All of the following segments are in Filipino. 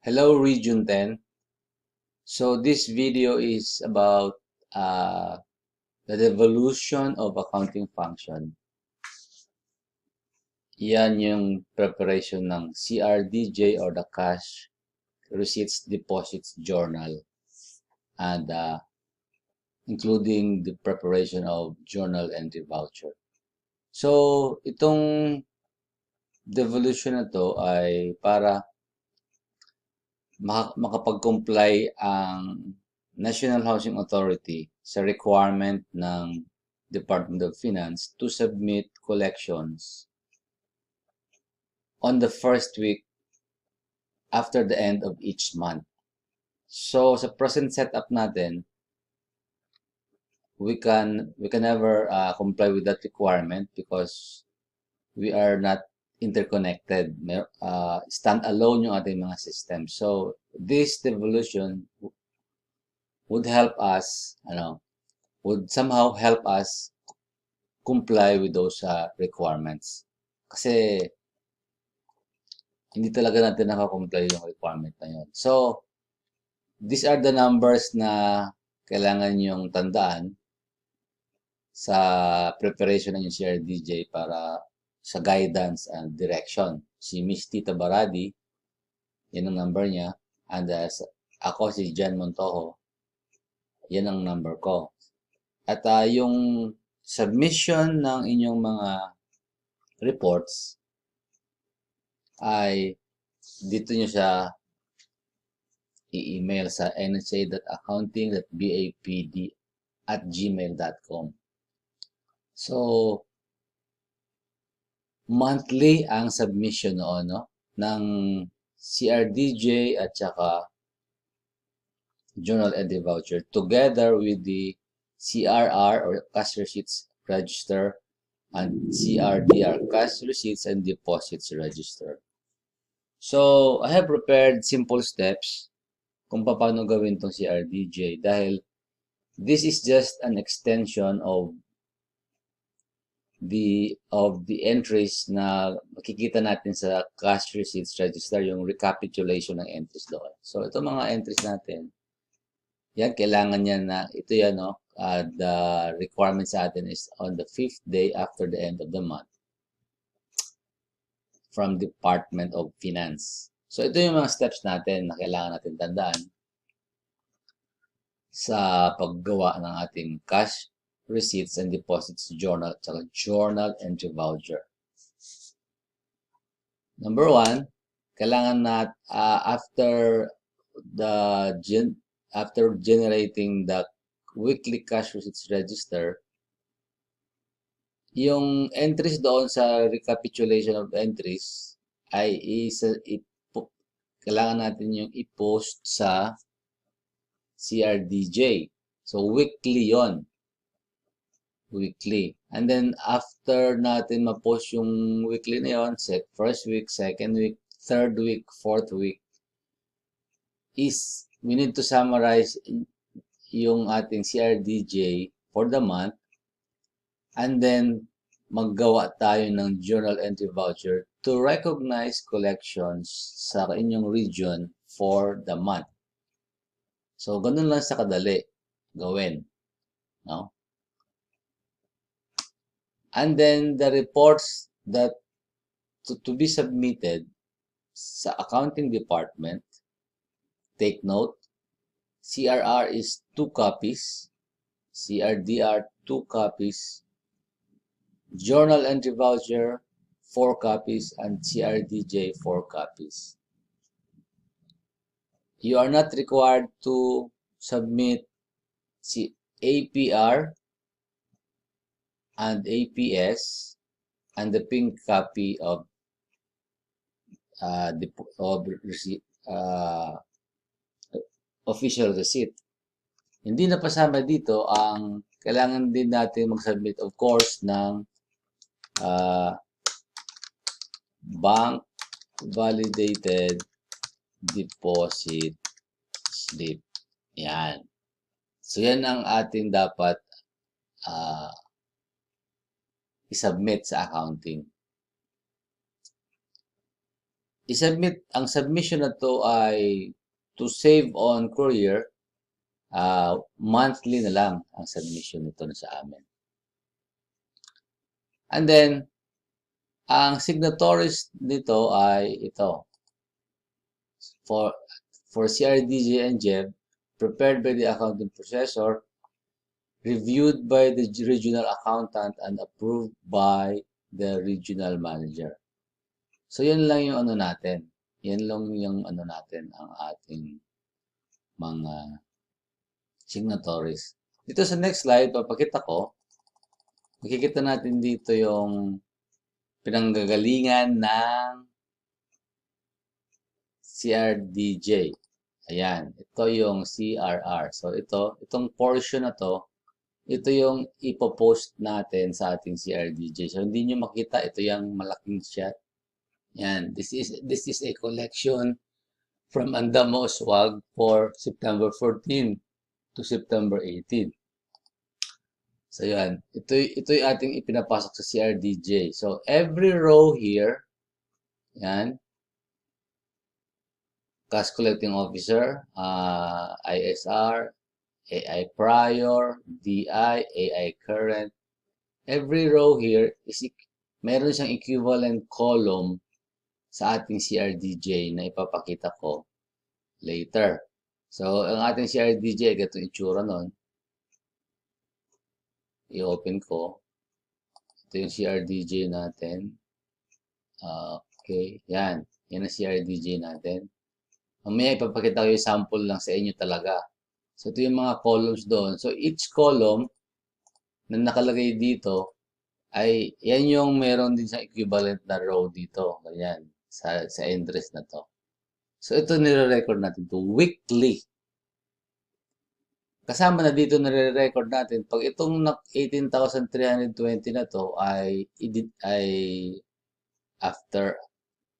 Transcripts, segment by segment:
Hello, Region 10. So this video is about the devolution of accounting function. Yan yung preparation ng CRDJ or the Cash Receipts Deposits Journal, and including the preparation of journal entry voucher. So itong devolution na to ay para makapag-comply ang National Housing Authority sa requirement ng Department of Finance to submit collections on the first week after the end of each month. So sa present setup natin, we can never comply with that requirement because we are not interconnected. Stand-alone yung ating mga systems. So this devolution would help us, would somehow help us comply with those requirements. Kasi hindi talaga natin nakakomply yung requirement na yun. So, these are the numbers na kailangan yung tandaan sa preparation ng CRDJ para sa guidance and direction. Si Miss Tita Baradi, yan ang number niya. And ako si Jan Montojo, yan ang number ko. At yung submission ng inyong mga reports ay dito nyo siya i-email sa nsa.accounting.bapd@gmail.com. So, monthly ang submission noon, no? Ng CRDJ at saka Journal Entry Voucher together with the CRR or Cash Receipts Register and CRDR, Cash Receipts and Deposits Register. So, I have prepared simple steps kung paano gawin tong CRDJ dahil this is just an extension of the entries na makikita natin sa Cash Receipts Register, yung recapitulation ng entries doon. So, ito mga entries natin. Yan, kailangan yan na, ito yan, no? The requirement sa atin is on the 5th day after the end of the month from Department of Finance. So, ito yung mga steps natin na kailangan natin tandaan sa paggawa ng ating Cash Receipts and Deposits Journal at saka Journal Entry Voucher. Number 1, kailangan na after generating the weekly Cash Receipts Register, yung entries doon sa recapitulation of entries ay kailangan natin yung i-post sa CRDJ. So, weekly yon, weekly. And then, after natin ma-post yung weekly na yon, first week, second week, third week, fourth week, is we need to summarize yung ating CRDJ for the month, and then maggawa tayo ng journal entry voucher to recognize collections sa inyong region for the month. So, ganun lang sa kadali gawin, no? And then the reports that to be submitted sa accounting department, take note, CRR is 2 copies, CRDR 2 copies, journal entry voucher 4 copies, and CRDJ 4 copies. You are not required to submit APR and APS and the pink copy of official receipt. Hindi na pasama dito ang kailangan din natin mag-submit, of course, ng bank validated deposit slip. Yan. So, yan ang ating dapat i-submit sa accounting. ang submission na to ay to save on courier, monthly na lang ang submission nito na sa amin. And then, ang signatories nito ay ito. For CRDJ and JEB, prepared by the accounting processor, reviewed by the regional accountant, and approved by the regional manager. So, yun lang yung ano natin. Yan lang yung ano natin, ang ating mga signatories. Dito sa next slide, papakita ko, makikita natin dito yung pinanggagalingan ng CRDJ. Ayan, ito yung CRR. So, itong portion na to, ito yung ipopost natin sa ating CRDJ. So, hindi nyo makita, ito yung malaking shot. Yan, this is a collection from Andamo Swag for September 14 to September 18. So, yan. Ito yung ating ipinapasok sa CRDJ. So, every row here, yan, Cash Collecting Officer, ISR, AI Prior, DI, AI Current. Every row here is meron siyang equivalent column sa ating CRDJ na ipapakita ko later. So, ang ating CRDJ, ito yung itsura nun. I-open ko. Ito yung CRDJ natin. Okay, yan. Yan ang CRDJ natin. Mamaya ipapakita ko yung sample lang sa inyo talaga. So, ito yung mga columns doon. So, each column na nakalagay dito ay yan yung meron din sa equivalent na row dito. Ganyan. Sa entries na to. So, ito nire-record natin to weekly. Kasama na dito nire-record natin. Pag itong 18,320 na to ay after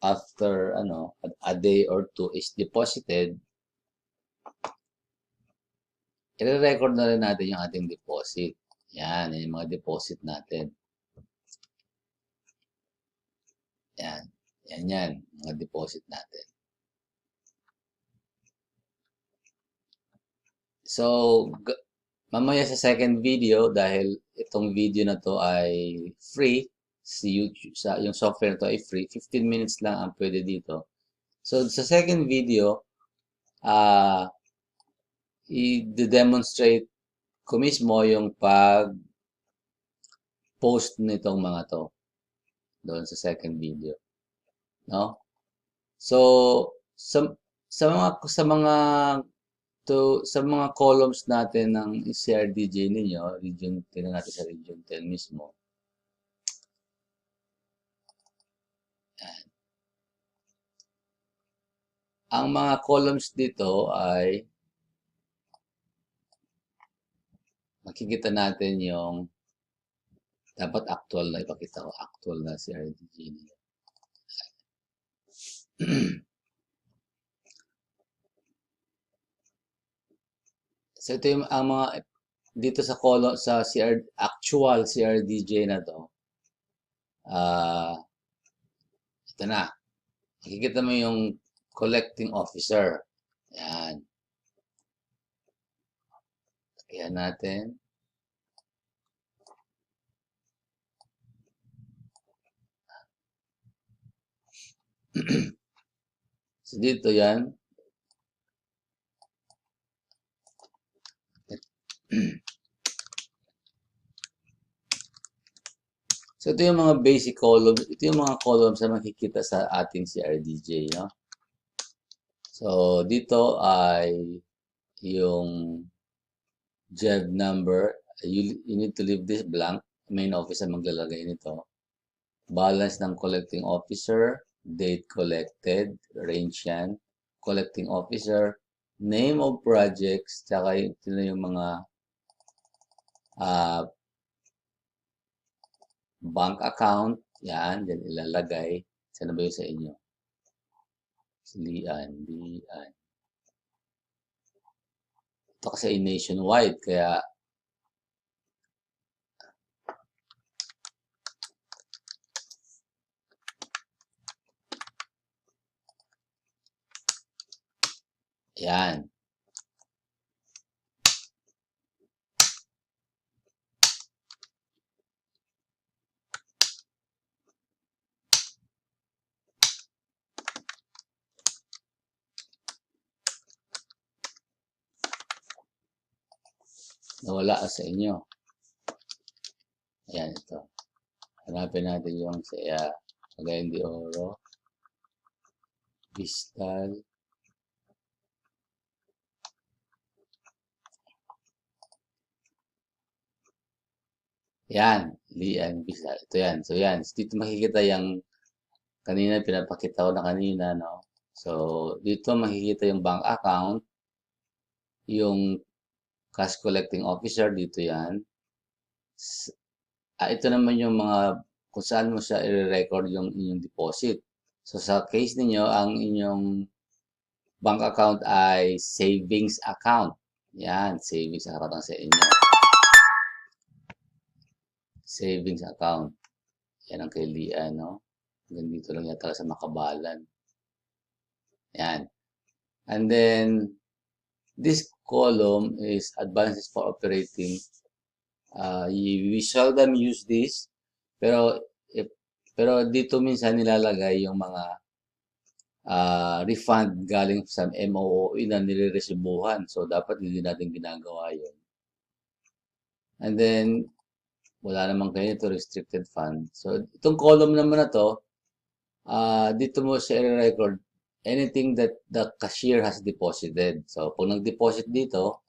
a day or two is deposited, i-record na rin natin yung ating deposit. Yan, yung mga deposit natin. Yan. Yan, mga deposit natin. So, mamaya sa second video, dahil itong video na to ay free, si YouTube, yung software na to ay free, 15 minutes lang ang pwede dito. So, sa second video, i-demonstrate ko mismo yung pag-post nitong mga to doon sa second video, no? So sa mga columns natin ng CRDJ ninyo, tingnan natin sa region 10 mismo. Yan. Ang mga columns dito ay makikita natin yung dapat actual na ipakita ko. Actual na CRDJ nila. So, ito yung ang mga dito sa column sa actual CRDJ na to. Ito na. Makikita mo yung collecting officer. Yan. Kaya natin. So, dito yan. So, ito yung mga basic columns. Ito yung mga columns na makikita sa ating CRDJ, no? So, dito ay yung JEB number. You need to leave this blank. Main office ang maglalagay nito. Balance ng collecting officer, date collected, range yan, collecting officer, name of projects, tsaka yung mga bank account, yan, din ilalagay. Saan ba yun sa inyo? Lian. Ito kasi ay nationwide, kaya Yan. Nawala sa inyo. Ayan, ito. Hanapin natin yung sa Cagayan de Oro, Vistal. Yan, Lian, Vistal. Ito yan. So yan, dito makikita yung kanina pinapakita ko na kanina, no? So, dito makikita yung bank account, yung cash collecting officer, dito yan. Ito naman yung mga kung saan mo siya i-record yung inyong deposit. So, sa case ninyo, ang inyong bank account ay savings account. Yan, savings account ang sa inyo. Savings account. Yan ang kay Lian, no? Hanggang dito lang yata sa Makabalan. Yan. And then, this column is advances for operating. We seldom use this, pero pero dito minsan nilalagay yung mga refund galing sa MOOE na nire-resibuhan. So, dapat hindi natin ginagawa yun. And then, wala naman kayo ito, restricted fund. So, itong column naman na to, dito mo siya i-record anything that the cashier has deposited. So, pag nag-deposit dito,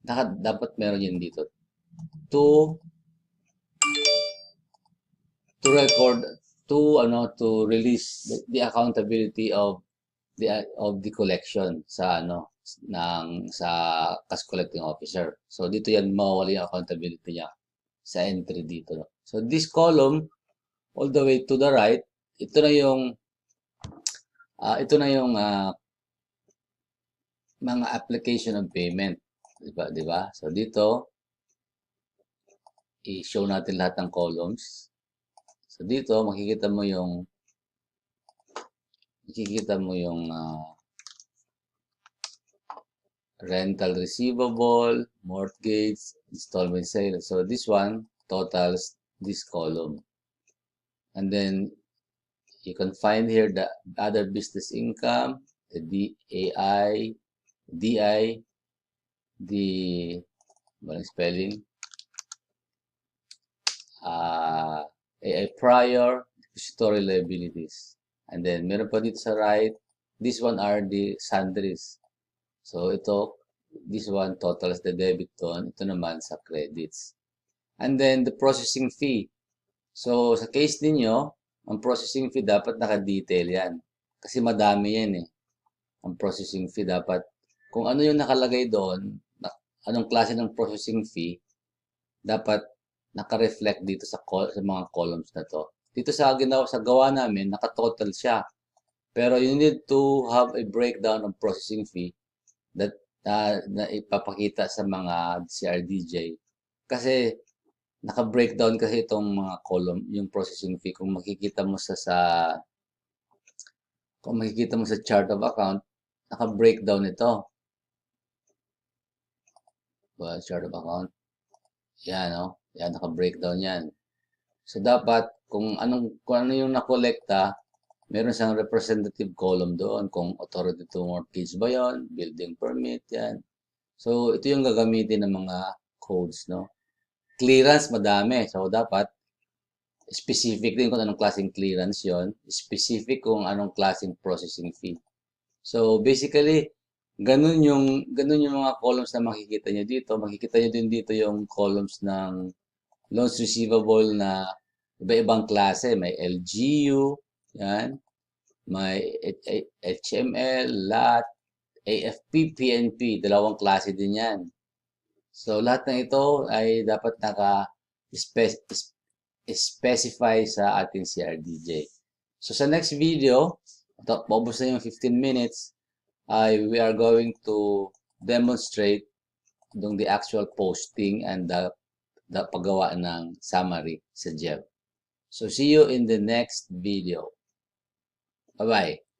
dapat meron yun dito. To record, to release the accountability of the collection sa sa cash collecting officer. So dito yan mawawala yung accountability niya sa entry dito. No? So this column all the way to the right, ito na yung mga application of payment, di ba? So dito i-show natin lahat ng columns. So dito makikita mo yung rental receivable, mortgage, installment sale. So this one totals this column. And then you can find here the other business income, the DI, the spelling, AI prior, depository liabilities. And then meron pa dito sa right, this one are the sundries. So this one totals the debit doon. Ito naman sa credits. And then the processing fee. So sa case ninyo, ang processing fee dapat naka-detail yan. Kasi madami yan eh. Ang processing fee dapat, kung ano yung nakalagay doon, anong klase ng processing fee, dapat naka-reflect dito sa mga columns na to. Dito sa gawa namin, naka-total siya. Pero you need to have a breakdown of processing fee that na ipapakita sa mga CRDJ. Kasi naka-breakdown kasi itong mga column, yung processing fee. Kung makikita mo sa chart of account, naka-breakdown ito. Well, chart of account. Yan, no? Yan, naka-breakdown yan. So, dapat, kung ano yung nakolekta, meron siyang representative column doon. Kung authority to mortgage ba yun, building permit, yan. So, ito yung gagamitin ng mga codes, no? Clearance, madami. So, dapat, specific din kung anong klaseng clearance yon, specific kung anong klaseng processing fee. So, basically, ganun yung mga columns na makikita nyo dito. Makikita nyo din dito yung columns ng loans receivable na iba-ibang klase. May LGU, yan. May HML, LAT, AFP, PNP. Dalawang klase din yan. So, lahat ng ito ay dapat naka-specify sa ating CRDJ. So, sa next video, paubos na yung 15 minutes, we are going to demonstrate the actual posting and the paggawa ng summary sa JEB. So, see you in the next video. Bye-bye.